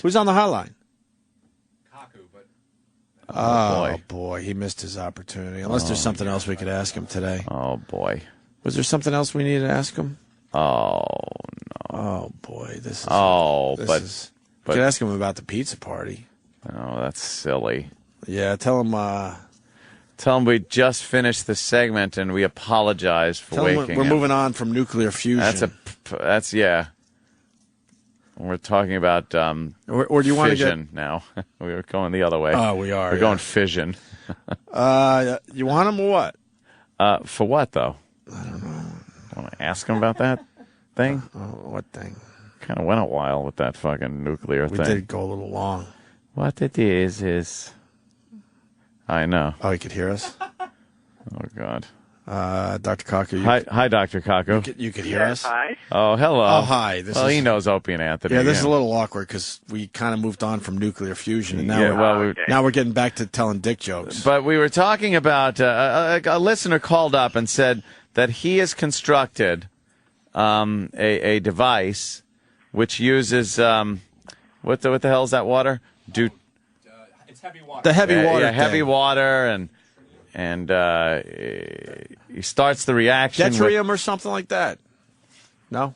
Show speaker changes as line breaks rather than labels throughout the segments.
Who's on the hotline?
Kaku, but
Oh, boy, he missed his opportunity. Unless there's something else we could ask him today.
Oh, boy.
Was there something else we needed to ask him?
Oh, no.
Oh, boy, this is...
but
we could ask him about the pizza party.
Oh, that's silly.
Yeah, tell him...
Tell him we just finished the segment and we apologize for waking
we're
him.
moving on from nuclear fusion.
Yeah. We're talking about
or do you want to
fission now. We were going the other way.
Oh, we are.
We're going fission.
You want him or
what? For what, though?
I don't know.
Want to ask him about that thing?
What thing?
Kind of went a while with that fucking nuclear thing.
We did go a little long.
What it is... I know.
Oh, he could hear us?
Oh, God.
Dr. Kaku.
Hi, Dr. Kaku.
You could hear us?
Hi.
Oh, hello.
Oh, hi.
He knows Opie and Anthony.
Yeah, this is a little awkward because we kind of moved on from nuclear fusion, and now now we're getting back to telling dick jokes.
But we were talking about a listener called up and said that he has constructed a device which uses what the hell is that water?
it's heavy water.
The heavy water.
Yeah, heavy water, and he starts the reaction.
Deuterium or something like that. No.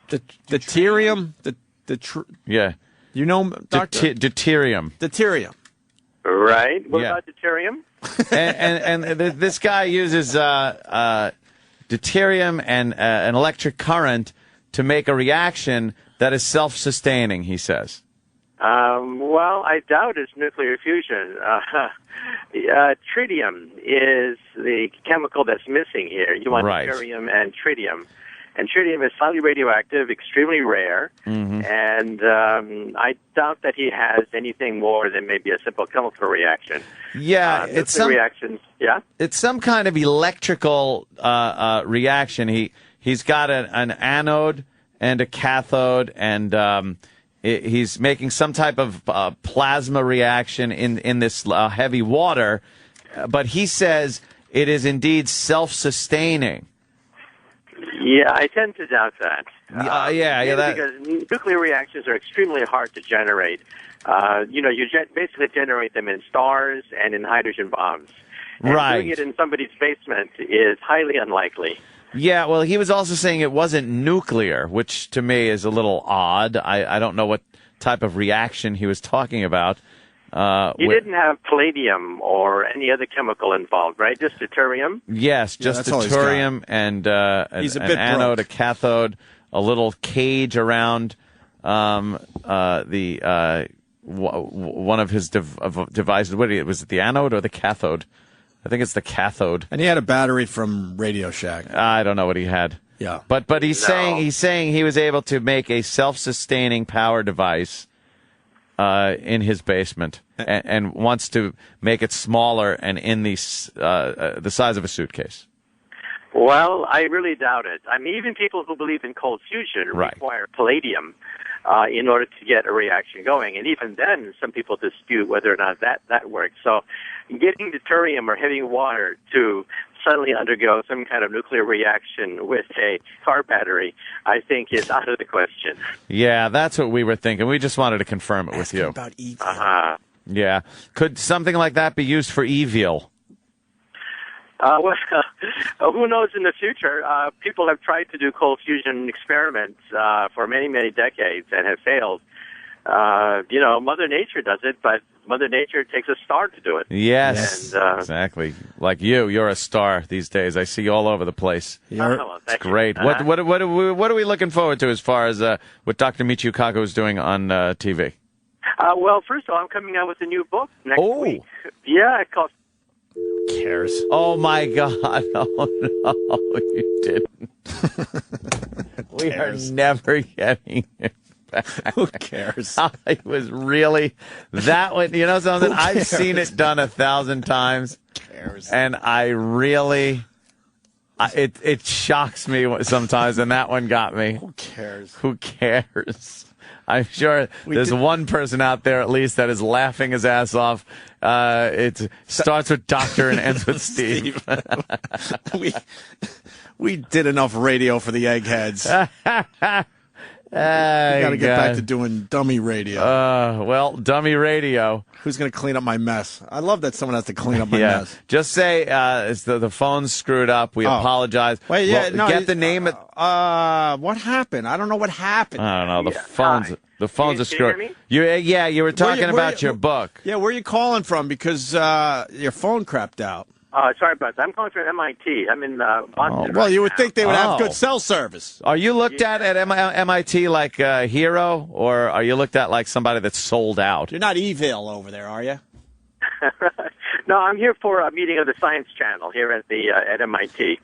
Deuterium.
Yeah.
You know, Doctor.
Deuterium.
Deuterium.
Right. What about deuterium?
and this guy uses deuterium and an electric current to make a reaction that is self-sustaining, he says.
Well, I doubt it's nuclear fusion. Tritium is the chemical that's missing here. You want deuterium and tritium. And tritium is highly radioactive, extremely rare, and I doubt that he has anything more than maybe a simple chemical reaction.
Yeah, it's some
reactions. Yeah,
it's some kind of electrical reaction. He's got an anode and a cathode, and he's making some type of plasma reaction in this heavy water, but he says it is indeed self-sustaining.
Yeah, I tend to doubt that.
Because
nuclear reactions are extremely hard to generate. You basically generate them in stars and in hydrogen bombs. And doing it in somebody's basement is highly unlikely.
Yeah, well, he was also saying it wasn't nuclear, which to me is a little odd. I don't know what type of reaction he was talking about.
You didn't have palladium or any other chemical involved, right? Just deuterium?
Yes, just deuterium and an anode, a cathode, a little cage around one of his devices. Was it the anode or the cathode? I think it's the cathode.
And he had a battery from Radio Shack.
I don't know what he had.
Yeah.
But he's saying he was able to make a self-sustaining power device in his basement and wants to make it smaller and in the size of a suitcase.
Well, I really doubt it. I mean, even people who believe in cold fusion require palladium in order to get a reaction going. And even then, some people dispute whether or not that works. So getting deuterium or heavy water to suddenly undergo some kind of nuclear reaction with a car battery, I think is out of the question.
Yeah, that's what we were thinking. We just wanted to confirm it with you.
About evil.
Yeah. Could something like that be used for evil?
Who knows in the future? People have tried to do cold fusion experiments for many, many decades and have failed. Mother Nature does it, but Mother Nature takes a star to do it.
Yes, and, exactly. Like you're a star these days. I see you all over the place.
It's
great. What are we looking forward to as far as what Dr. Michio Kaku is doing on TV?
Well, first of all, I'm coming out with a new book next week. Yeah, it's called...
Who cares?
Oh, my God. Oh, no, you didn't. We are never getting it back.
Who cares?
I was really... That one, you know something? I've seen it done 1,000 times.
Who cares?
And I really... It shocks me sometimes, and that one got me.
Who cares?
Who cares? I'm sure there's one person out there at least that is laughing his ass off. It starts with Doctor and ends with Steve.
we did enough radio for the eggheads. got to get back to doing dummy radio.
Well, dummy radio.
Who's going to clean up my mess? I love that someone has to clean up my mess.
Just say it's the phone's screwed up. We apologize.
Wait,
get the name.
What happened? I don't know what happened.
I don't know. The phones are screwed. You were talking about your book.
Yeah, where are you calling from? Because your phone crapped out.
Sorry about that. I'm calling from MIT. I'm in Boston.
Well, you would think they would have good cell service.
Are you looked at MIT like a hero, or are you looked at like somebody that's sold out?
You're not evil over there, are you?
No, I'm here for a meeting of the Science Channel here at MIT.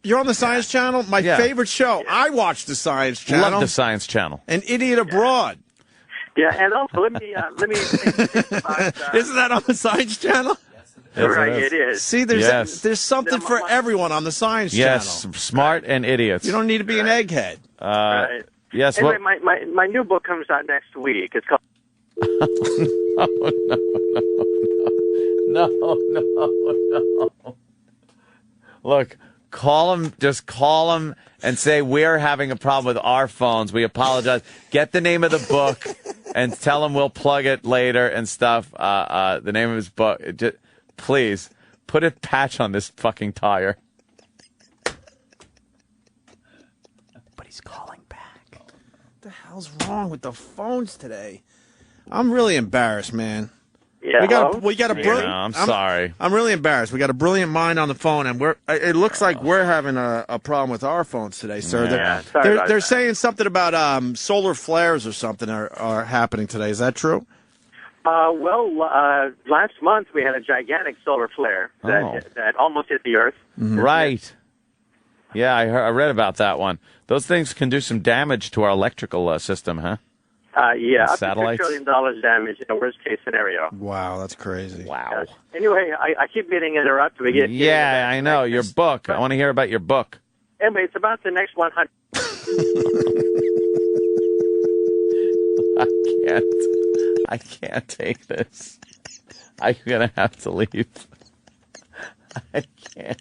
You're on the Science Channel? My favorite show. Yeah. I watch the Science Channel.
Love the Science Channel.
An Idiot Abroad.
Yeah, and also let me
Isn't that on the Science Channel?
Right, it is.
See, there's something for everyone on the Science Channel.
Yes, smart and idiots.
You don't need to be an egghead.
Right.
Yes.
Anyway, my new book comes out next week. It's called.
No. Look, just call him and say we're having a problem with our phones. We apologize. Get the name of the book and tell him we'll plug it later and stuff. The name of his book. Please, put a patch on this fucking tire.
But he's calling back. What the hell's wrong with the phones today? I'm really embarrassed, man.
Yeah,
we got a brilliant.
I'm sorry.
I'm really embarrassed. We got a brilliant mind on the phone, and it looks like we're having a problem with our phones today, sir.
Yeah.
They're saying something about solar flares or something are happening today. Is that true?
Last month we had a gigantic solar flare that almost hit the Earth.
Mm-hmm. Right. Yeah, I read about that one. Those things can do some damage to our electrical system, huh?
Yeah, up to
satellites?
$6 trillion damage in a worst-case scenario.
Wow, that's crazy.
Wow.
Anyway, I keep getting interrupted.
Yeah, I know. Your book. I want to hear about your book.
Anyway, it's about the next 100.
I can't take this. I'm going to have to leave. I can't.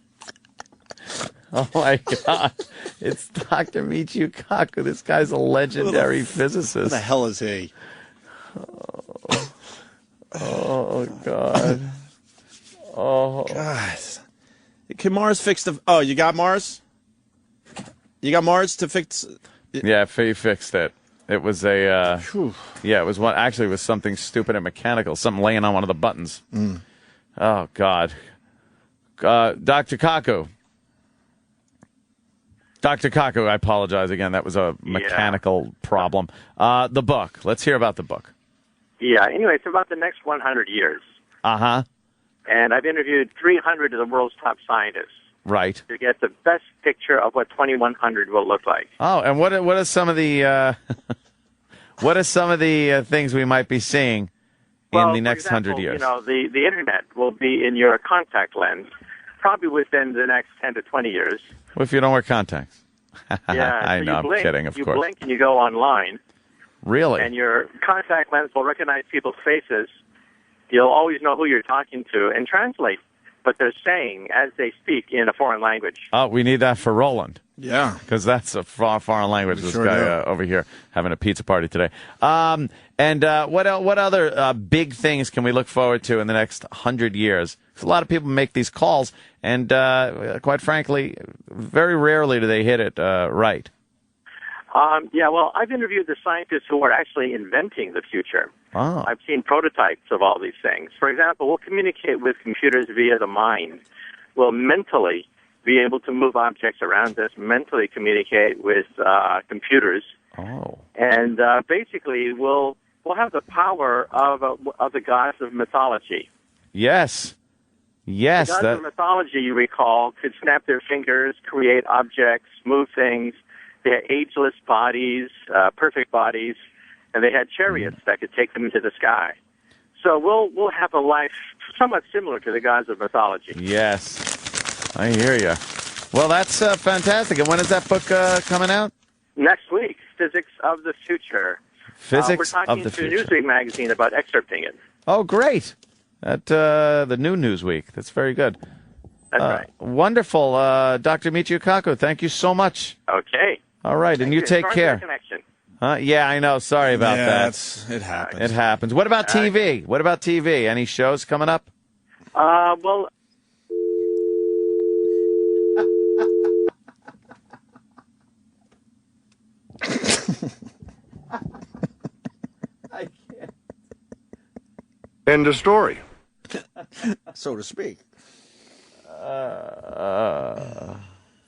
Oh, my God. It's Dr. Michio Kaku. This guy's a legendary physicist.
Who the hell is he?
Oh God. Oh.
God. Can Mars fix the... Oh, you got Mars? You got Mars to fix...
Yeah, he fixed it. It was it was one. Actually, it was something stupid and mechanical. Something laying on one of the buttons.
Mm.
Oh God. Dr. Kaku. Dr. Kaku, I apologize again. That was a mechanical problem. The book. Let's hear about the book.
Yeah. Anyway, it's about the next 100 years.
Uh-huh.
And I've interviewed 300 of the world's top scientists.
Right.
To get the best picture of what 2100 will look like.
Oh, and what are some of the things we might be seeing in the next 100 years?
You know, the internet will be in your contact lens probably within the next 10 to 20 years.
What if you don't wear contacts?
Yeah,
I know, I'm kidding, of course.
You blink and you go online.
Really?
And your contact lens will recognize people's faces. You'll always know who you're talking to and translate what they're saying as they speak in a foreign language.
Oh, we need that for Roland.
Yeah.
Because that's a foreign language, this guy over here having a pizza party today. And what other big things can we look forward to in the next 100 years? A lot of people make these calls, and quite frankly, very rarely do they hit it right.
Well, I've interviewed the scientists who are actually inventing the future.
Oh.
I've seen prototypes of all these things. For example, we'll communicate with computers via the mind. We'll mentally be able to move objects around us, mentally communicate with computers.
Oh.
And basically, we'll have the power of the gods of mythology.
Yes. Yes.
The gods of mythology, you recall, could snap their fingers, create objects, move things. They had ageless bodies, perfect bodies, and they had chariots that could take them into the sky. So we'll have a life somewhat similar to the gods of mythology.
Yes, I hear you. Well, that's fantastic. And when is that book coming out?
Next week, Physics of the Future.
Physics
of the Future. We're talking to Newsweek magazine about excerpting it.
Oh, great. At the new Newsweek. That's very good.
That's right.
Wonderful. Dr. Michio Kaku, thank you so much.
Okay.
All right, and you take care. Yeah, I know. Sorry about that.
It happens.
It happens. What about TV? What about TV? Any shows coming up?
Well,
I can't.
End of story.
So to speak.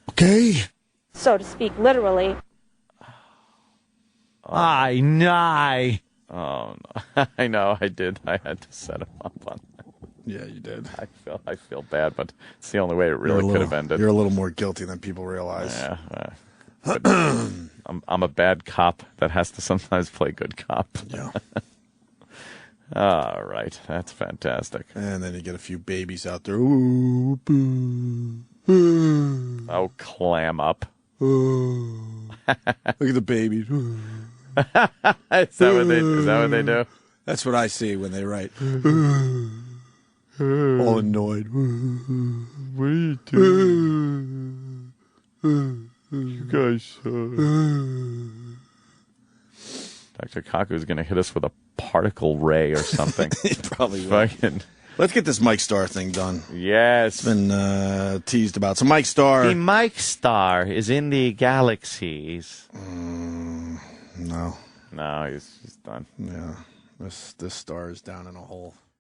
Okay.
So to speak, literally.
I know.
Oh no! I know. I did. I had to set him up on that.
Yeah, you did.
I feel bad, but it's the only way it really could have ended.
You're a little more guilty than people realize.
Yeah. But I'm a bad cop that has to sometimes play good cop.
Yeah.
All right. That's fantastic.
And then you get a few babies out there. Ooh, boo.
Oh, clam up.
Look at the babies.
Is that what they do?
That's what I see when they write. All annoyed.
What are you doing? You guys. Dr. Kaku's going to hit us with a particle ray or something.
He probably will. Let's get this Mike Starr thing done.
Yes.
It's been teased about. So Mike Starr.
The Mike Starr is in the galaxies.
No.
No, he's done.
Yeah. This star is down in a hole.